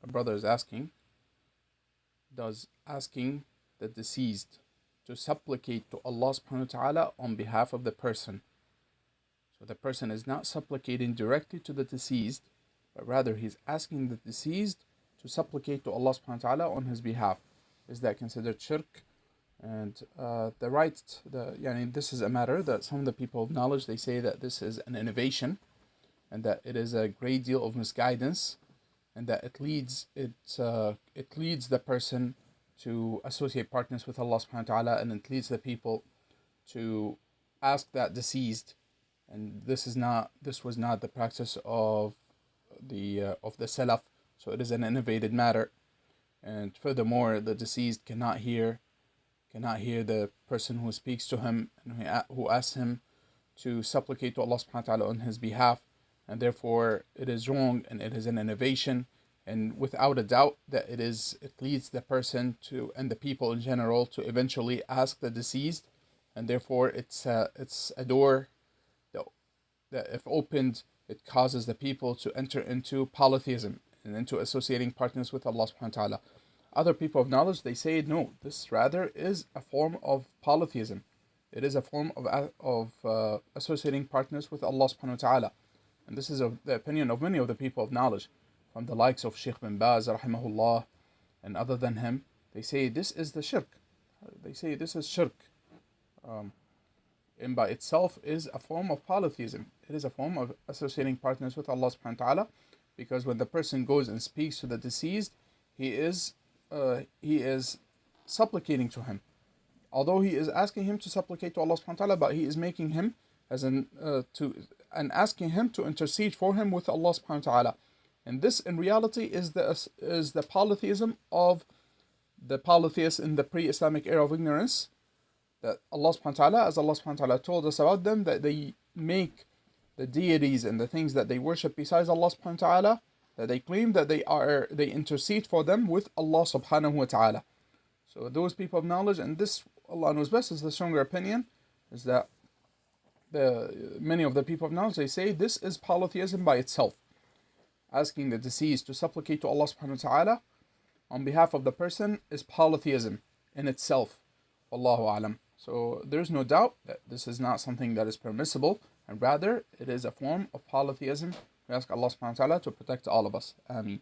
A brother is asking, does asking the deceased to supplicate to Allah subhanahu wa ta'ala on behalf of the person? So the person is not supplicating directly to the deceased, but rather he's asking the deceased to supplicate to Allah subhanahu wa ta'ala on his behalf. Is that considered shirk? And this is a matter that some of the people of knowledge, they say that this is an innovation and that it is a great deal of misguidance, and that it leads the person to associate partners with Allah subhanahu wa ta'ala, and it leads the people to ask that deceased, and this was not the practice of the Salaf, so it is an innovated matter. And furthermore, the deceased cannot hear the person who speaks to him and who asks him to supplicate to Allah subhanahu wa ta'ala on his behalf, and therefore it is wrong and it is an innovation, and without a doubt that it leads the person to, and the people in general, to eventually ask the deceased, and therefore it's a door that if opened, it causes the people to enter into polytheism and into associating partners with Allah subhanahu wa ta'ala. Other people of knowledge, they say no, this rather is a form of polytheism. It is a form of associating partners with Allah subhanahu wa ta'ala. And this is the opinion of many of the people of knowledge, from the likes of Sheikh bin Baz rahimahullah, and other than him. They say this is the shirk. They say this is shirk. And by itself is a form of polytheism. It is a form of associating partners with Allah subhanahu wa ta'ala, because when the person goes and speaks to the deceased, he is supplicating to him. Although he is asking him to supplicate to Allah subhanahu wa ta'ala, but he is making him asking him to intercede for him with Allah subhanahu wa ta'ala. And this in reality is the polytheism of the polytheists in the pre-Islamic era of ignorance, that Allah subhanahu wa ta'ala, as Allah subhanahu wa ta'ala told us about them, that they make the deities and the things that they worship besides Allah subhanahu wa ta'ala, that they claim that they intercede for them with Allah subhanahu wa ta'ala. So those people of knowledge, and this Allah knows best, is the stronger opinion, is that many of the people of knowledge, they say this is polytheism by itself. Asking the deceased to supplicate to Allah subhanahu wa ta'ala on behalf of the person is polytheism in itself. Wallahu alam. So there's no doubt that this is not something that is permissible, and rather it is a form of polytheism. We ask Allah subhanahu wa ta'ala to protect all of us. Ameen.